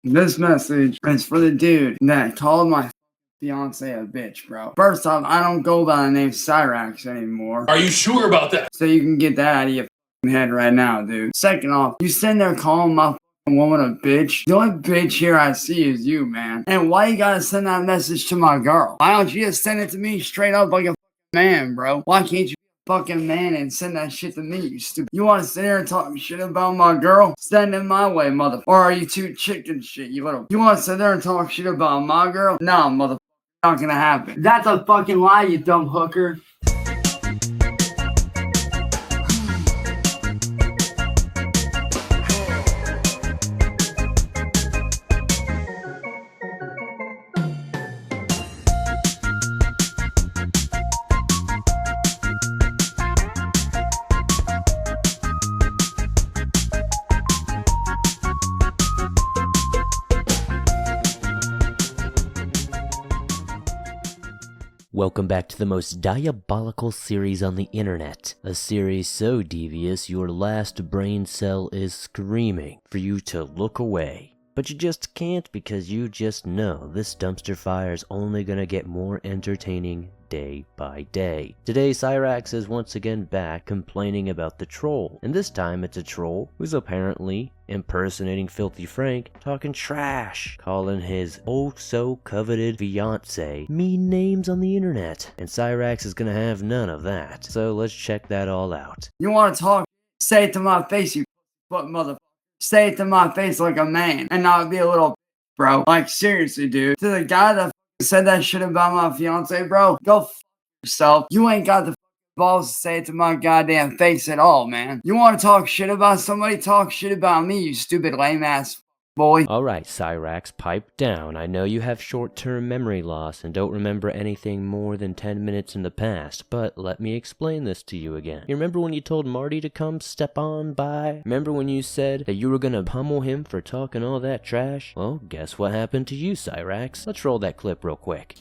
This message is for the dude that called my fiance a bitch, bro. First off, I don't go by the name Cyraxx anymore. Are you sure about that? So you can get that out of your head right now, dude. Second off, you sitting there calling my woman a bitch. The only bitch here I see is you, man. And why you gotta send that message to my girl? Why don't you just send it to me straight up like a man, bro? Why can't you fucking man and send that shit to me, you stupid? You want to sit here and talk shit about my girl? Send it my way, mother. Or are you too chicken shit, you little? You want to sit there and talk shit about my girl? No, mother. Not gonna happen. That's a fucking lie, you dumb hooker. Welcome back to the most diabolical series on the internet. A series so devious your last brain cell is screaming for you to look away. But you just can't because you just know this dumpster fire is only gonna get more entertaining day by day. Today, Cyraxx is once again back complaining about the troll, and this time it's a troll who's apparently impersonating Filthy Frank, talking trash, calling his oh-so-coveted fiancé mean names on the internet, and Cyraxx is gonna have none of that. So let's check that all out. You want to talk? Say it to my face, you what mother. Say it to my face like a man, and not be a little bro. Like seriously, dude. To the guy that said that shit about my fiance, bro, go yourself. You ain't got the balls to say it to my goddamn face at all, man. You want to talk shit about somebody? Talk shit about me, you stupid lame ass boy. Alright, Cyraxx, pipe down. I know you have short-term memory loss and don't remember anything more than 10 minutes in the past, but let me explain this to you again. You remember when you told Marty to come step on by? Remember when you said that you were gonna pummel him for talking all that trash? Well, guess what happened to you, Cyraxx? Let's roll that clip real quick.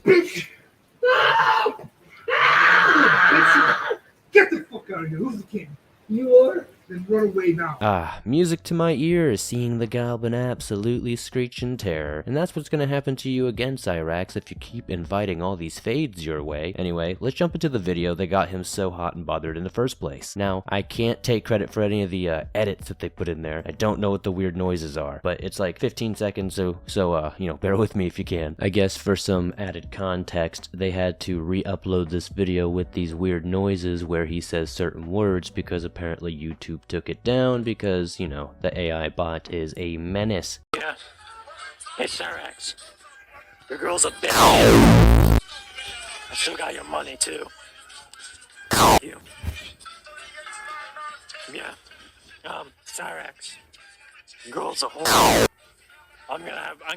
Get the fuck out of here. Who's the king? You are? Then run away now. Ah, music to my ears, seeing the goblin absolutely screech in terror. And that's what's gonna happen to you again, Cyraxx, if you keep inviting all these fades your way. Anyway, let's jump into the video that got him so hot and bothered in the first place. Now, I can't take credit for any of the edits that they put in there. I don't know what the weird noises are, but it's like 15 seconds, so you know, bear with me if you can. I guess for some added context, they had to re-upload this video with these weird noises where he says certain words because apparently YouTube took it down because, you know, the AI bot is a menace. Yeah. Hey, Cyraxx. Your girl's a bitch. I still got your money, too. You. Yeah. Cyraxx. Your girl's a whore. I'm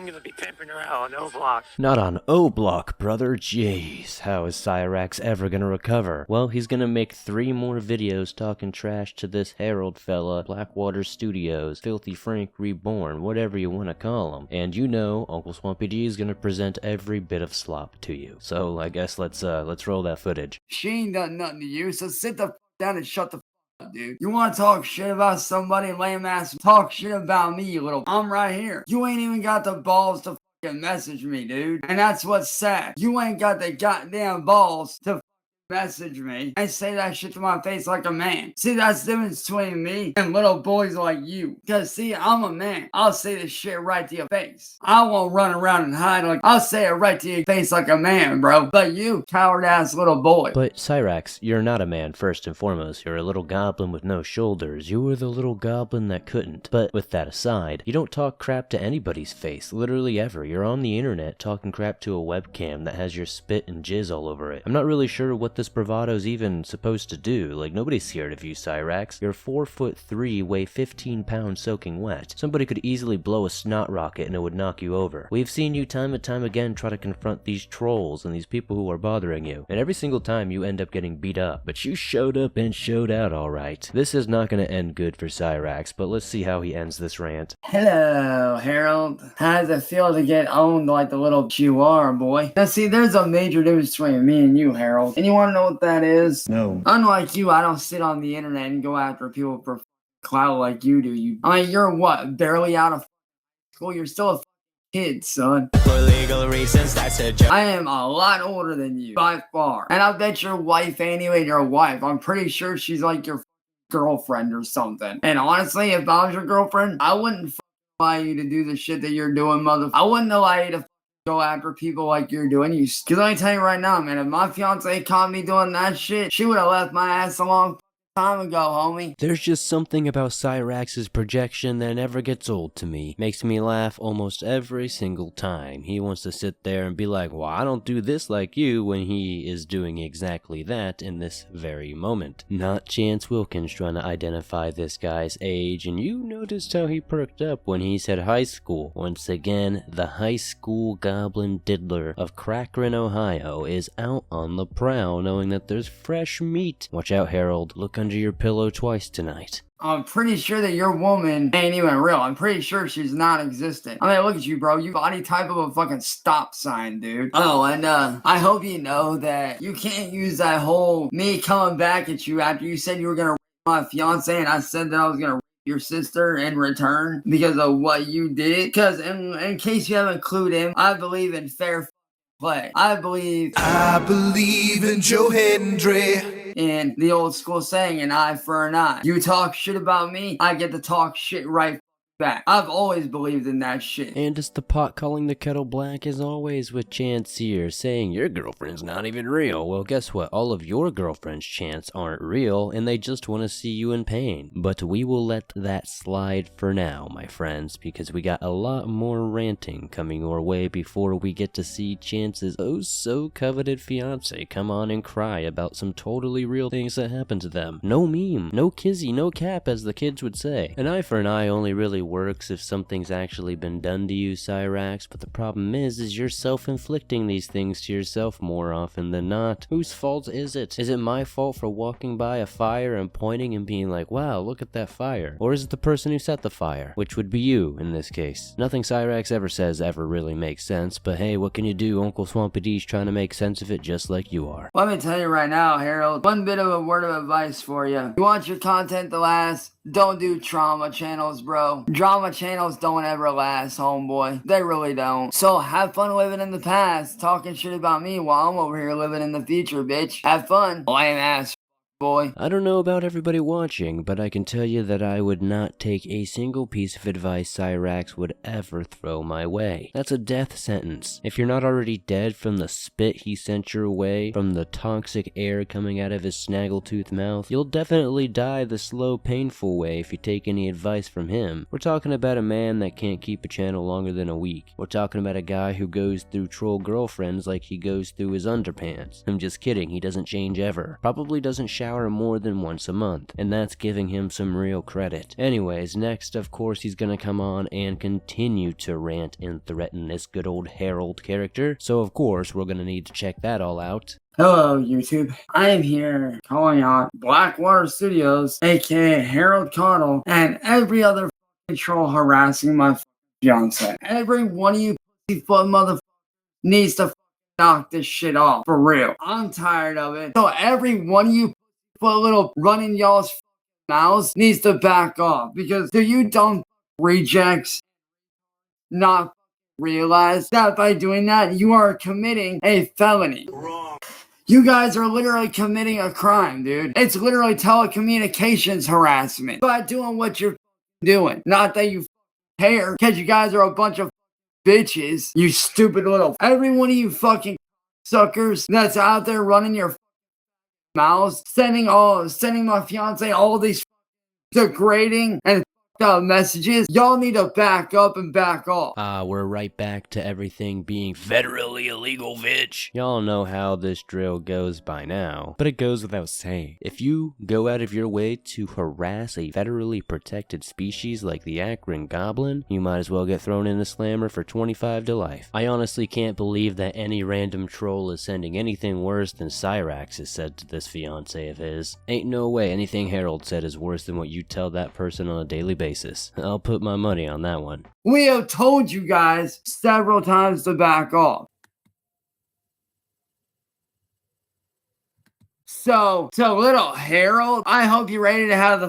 gonna be pimping her out on O Block. Not on O Block, brother. Jeez, how is Cyraxx ever gonna recover? Well, he's gonna make 3 more videos talking trash to this Herald fella, Blackwater Studios, Filthy Frank Reborn, whatever you wanna call him. And you know, Uncle Swampy D is gonna present every bit of slop to you. So I guess let's roll that footage. She ain't done nothing to you, so sit the down and shut the up, dude. You want to talk shit about somebody, lame ass? Talk shit about me, you little. I'm right here. You ain't even got the balls to fucking message me, dude. And that's what's sad. You ain't got the goddamn balls to message me and say that shit to my face like a man. See, that's the difference between me and little boys like you. Because, see, I'm a man. I'll say this shit right to your face. I won't run around and hide like I'll say it right to your face like a man, bro. But you, coward ass little boy. But Cyraxx, you're not a man first and foremost. You're a little goblin with no shoulders. You were the little goblin that couldn't. But with that aside, you don't talk crap to anybody's face, literally ever. You're on the internet talking crap to a webcam that has your spit and jizz all over it. I'm not really sure what this bravado's even supposed to do. Like, nobody's scared of you, Cyraxx. You're 4'3", weigh 15 pounds soaking wet. Somebody could easily blow a snot rocket and it would knock you over. We've seen you time and time again try to confront these trolls and these people who are bothering you, and every single time you end up getting beat up. But you showed up and showed out alright. This is not gonna end good for Cyraxx, but let's see how he ends this rant. Hello, Harold. How does it feel to get owned like the little you are, boy? Now, see, there's a major difference between me and you, Harold. And you want to know what that is? No. Unlike you, I don't sit on the internet and go after people for clout like you do. I mean, you're what? Barely out of school? You're still a kid, son. For legal reasons, that's a joke. I am a lot older than you, by far. And I bet your wife ain't even your wife. I'm pretty sure she's like your girlfriend or something. And honestly, if I was your girlfriend, I wouldn't allow you to do the shit that you're doing, motherfucker. I wouldn't allow you to go after people like you're doing. Cause let me tell you right now, man, if my fiance caught me doing that shit, she would have left my ass a long time ago, homie. There's just something about Cyrax's projection that never gets old to me. Makes me laugh almost every single time. He wants to sit there and be like, well, I don't do this like you, when he is doing exactly that in this very moment. Not Chance Wilkins trying to identify this guy's age, and you noticed how he perked up when he said high school. Once again, the high school goblin diddler of Crackrin, Ohio is out on the prowl, knowing that there's fresh meat. Watch out, Harold. Look under your pillow twice tonight. I'm pretty sure that your woman ain't even real. I'm pretty sure she's non-existent. I mean, look at you, bro. You body type of a fucking stop sign, dude. Oh, and I hope you know that you can't use that whole me coming back at you after you said you were gonna rape my fiance and I said that I was gonna rape your sister in return because of what you did. Because in case you haven't clued in, I believe in fair play. I believe in Joe Hendry. in the old school saying, an eye for an eye. You talk shit about me, I get to talk shit right back. I've always believed in that shit. And it's the pot calling the kettle black as always with Chance here, saying your girlfriend's not even real. Well, guess what? All of your girlfriends, Chance, aren't real, and they just want to see you in pain. But we will let that slide for now, my friends, because we got a lot more ranting coming your way before we get to see Chance's oh-so-coveted fiance come on and cry about some totally real things that happened to them. No meme, no kizzy, no cap, as the kids would say. An eye for an eye only really works if something's actually been done to you, Cyraxx, but the problem is you're self-inflicting these things to yourself more often than not. Whose fault is it? Is it my fault for walking by a fire and pointing and being like, wow, look at that fire? Or is it the person who set the fire? Which would be you, in this case. Nothing Cyraxx ever says ever really makes sense, but hey, what can you do? Uncle Swampy D's trying to make sense of it just like you are. Let me tell you right now, Harold, one bit of a word of advice for you. You want your content to last? Don't do trauma channels, bro. Drama channels don't ever last, homeboy. They really don't. So have fun living in the past, talking shit about me while I'm over here living in the future, bitch. Have fun. Lame ass boy. I don't know about everybody watching, but I can tell you that I would not take a single piece of advice Cyraxx would ever throw my way. That's a death sentence. If you're not already dead from the spit he sent your way, from the toxic air coming out of his snaggletooth mouth, you'll definitely die the slow, painful way if you take any advice from him. We're talking about a man that can't keep a channel longer than a week. We're talking about a guy who goes through troll girlfriends like he goes through his underpants. I'm just kidding, he doesn't change ever. Probably doesn't shower more than once a month, and that's giving him some real credit. Anyways, next, of course, he's gonna come on and continue to rant and threaten this good old Harold character, so of course, we're gonna need to check that all out. Hello, YouTube. I am here calling out Blackwater Studios, aka Harold Connell, and every other troll harassing my fiance. Every one of you pussyfoot motherfuckers needs to knock this shit off, for real. I'm tired of it. So every one of you put a little running y'all's mouths needs to back off, because do you dumb rejects not realize that by doing that you are committing a felony? Wrong. You guys are literally committing a crime, dude. It's literally telecommunications harassment by doing what you're doing. Not that you care, because you guys are a bunch of bitches, you stupid little. Every one of you fucking suckers that's out there running your mouths, sending my fiance all these degrading and messages. Y'all need to back up and back off. We're right back to everything being federally illegal, bitch. Y'all know how this drill goes by now, but it goes without saying. If you go out of your way to harass a federally protected species like the Akron Goblin, you might as well get thrown in a slammer for 25 to life. I honestly can't believe that any random troll is sending anything worse than Cyraxx has said to this fiance of his. Ain't no way anything Harold said is worse than what you tell that person on a daily basis. I'll put my money on that one. We have told you guys several times to back off. So little Harold, I hope you're ready to have the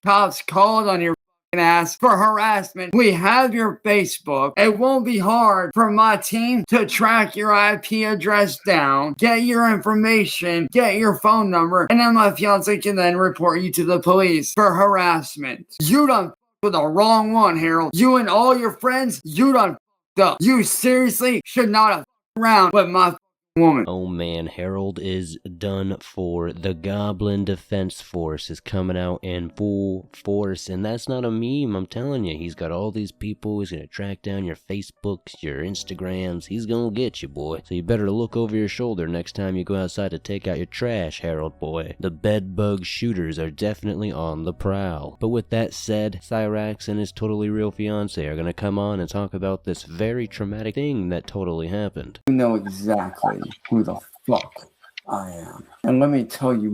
cops called on your ask for harassment. We have your Facebook. It won't be hard for my team to track your IP address down, get your information, get your phone number, and then my fiance can then report you to the police for harassment. You done with the wrong one, Harold. You and all your friends, you done up. You seriously should not have around with my woman. Oh man, Harold is done for. The Goblin Defense Force is coming out in full force, and that's not a meme, I'm telling you. He's got all these people, he's gonna track down your Facebooks, your Instagrams, he's gonna get you, boy. So you better look over your shoulder next time you go outside to take out your trash, Harold boy. The bedbug shooters are definitely on the prowl. But with that said, Cyraxx and his totally real fiance are gonna come on and talk about this very traumatic thing that totally happened. You know exactly who the fuck I am. And let me tell you,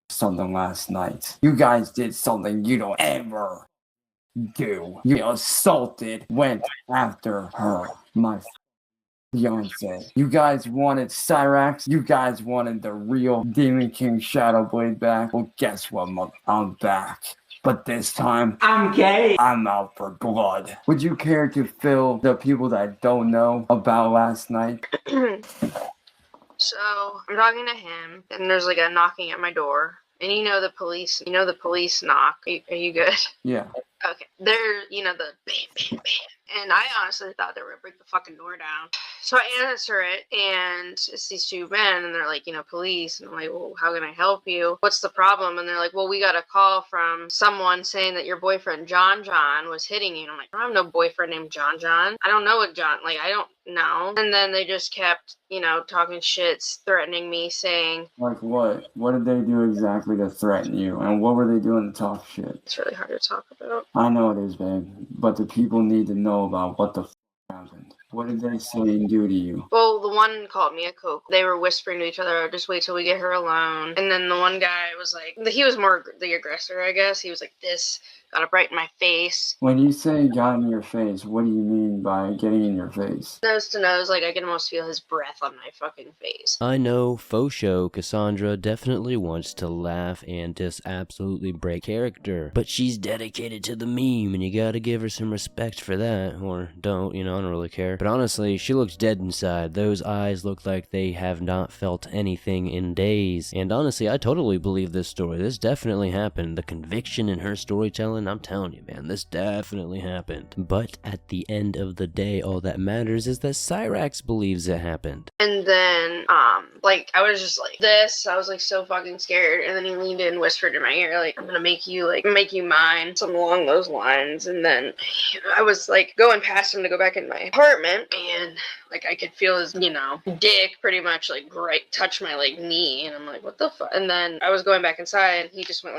something last night. You guys did something you don't ever do. You assaulted, went after her, my fiance. You guys wanted Cyraxx. You guys wanted the real Demon King Shadowblade back. Well, guess what, I'm back. But this time, I'm gay. I'm out for blood. Would you care to fill the people that don't know about last night? So I'm talking to him, and there's like a knocking at my door, and the police knock. Are you good? Yeah. Okay. They're, the bam, bam, bam. And I honestly thought they were gonna break the fucking door down. So I answer it, and it's these two men, and they're like, police. And I'm like, well, how can I help you? What's the problem? And they're like, well, we got a call from someone saying that your boyfriend, John, was hitting you. And I'm like, I don't have no boyfriend named John. I don't know what John, I don't know. And then they just kept, talking shits, threatening me, saying. Like what? What did they do exactly to threaten you? And what were they doing to talk shit? It's really hard to talk about. I know it is, babe. But the people need to know about what the happened. What did they say and do to you? Well, the one called me a coke. They were whispering to each other, just wait till we get her alone. And then the one guy was like, he was more the aggressor, I guess. He was like, this got up right in my face. When you say got in your face, what do you mean by getting in your face? Nose to nose, I can almost feel his breath on my fucking face. I know, faux show, Cassandra definitely wants to laugh and just absolutely break character. But she's dedicated to the meme, and you gotta give her some respect for that. Or don't, I don't really care. But honestly, she looks dead inside. Those eyes look like they have not felt anything in days. And honestly, I totally believe this story. This definitely happened. The conviction in her storytelling, I'm telling you, man, this definitely happened. But at the end of the day, all that matters is that Cyraxx believes it happened. And then, I was just like this. I was so fucking scared. And then he leaned in and whispered in my ear, I'm gonna make you mine. Something along those lines. And then I was going past him to go back in my apartment, and I could feel his, dick pretty much touch my knee. And I'm like, what the fuck? And then I was going back inside, and he just went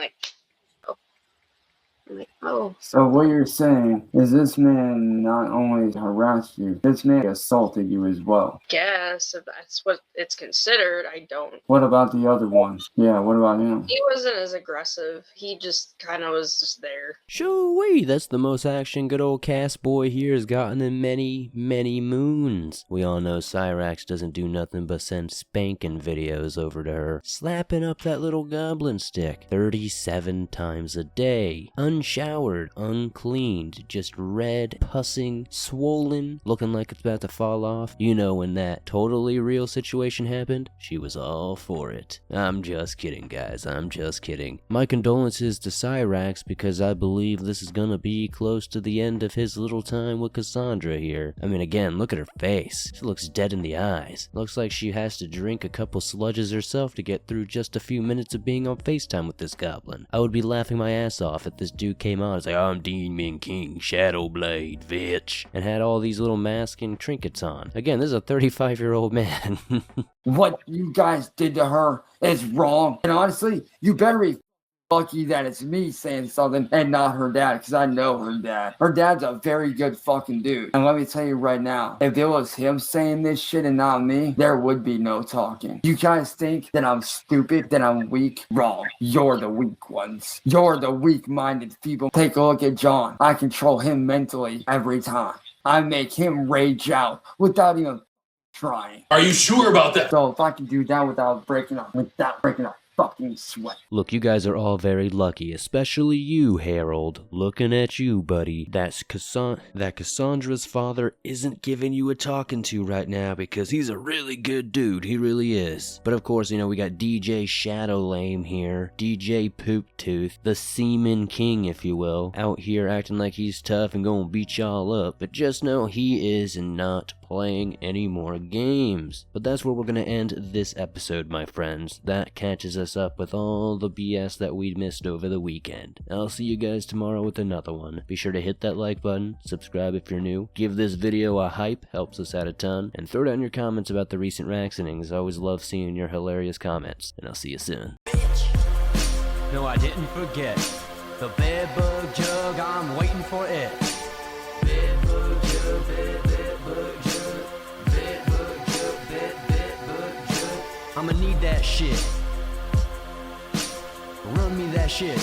I'm like, oh. So what you're saying is this man not only harassed you, this man assaulted you as well. Guess if that's what it's considered. I don't. What about the other one? Yeah, what about him? He wasn't as aggressive. He just kind of was just there. Shoo-wee, that's the most action good old Cass boy here has gotten in many, many moons. We all know Cyraxx doesn't do nothing but send spanking videos over to her, slapping up that little goblin stick 37 times a day. Unshowered, uncleaned, just red, pussing, swollen, looking like it's about to fall off. When that totally real situation happened, she was all for it. I'm just kidding, guys, I'm just kidding. My condolences to Cyraxx, because I believe this is gonna be close to the end of his little time with Cassandra here. I mean, again, look at her face. She looks dead in the eyes. Looks like she has to drink a couple sludges herself to get through just a few minutes of being on FaceTime with this goblin. I would be laughing my ass off if this dude came on and was like, I'm Demon King Shadowblade, bitch, and had all these little masks and trinkets on. Again, this is a 35-year-old man. What you guys did to her is wrong. And honestly, you better be lucky that it's me saying something and not her dad, because I know her dad. Her dad's a very good fucking dude. And let me tell you right now, if it was him saying this shit and not me, there would be no talking. You guys think that I'm stupid, that I'm weak? Wrong. You're the weak ones. You're the weak-minded people. Take a look at John. I control him mentally every time. I make him rage out without even trying. Are you sure about that? So if I can do that without breaking up, fucking sweat. Look, you guys are all very lucky, especially you, Harold. Looking at you, buddy. That Cassandra's father isn't giving you a talking to right now because he's a really good dude. He really is. But of course, you know, we got DJ Shadow Lame here. DJ Poop Tooth, the Seaman King, if you will, out here acting like he's tough and gonna beat y'all up. But just know he is not playing any more games. But that's where we're gonna end this episode, my friends. That catches us up with all the BS that we missed over the weekend. I'll see you guys tomorrow with another one. Be sure to hit that like button, subscribe if you're new, give this video a hype, helps us out a ton, and throw down your comments about the recent Raxenings. I always love seeing your hilarious comments, and I'll see you soon. No, I didn't forget the bedbug jug, I'm waiting for it. Bedbug jug, bedbug jug, bedbug jug, bedbug jug. I'ma need that shit. Run me that shit.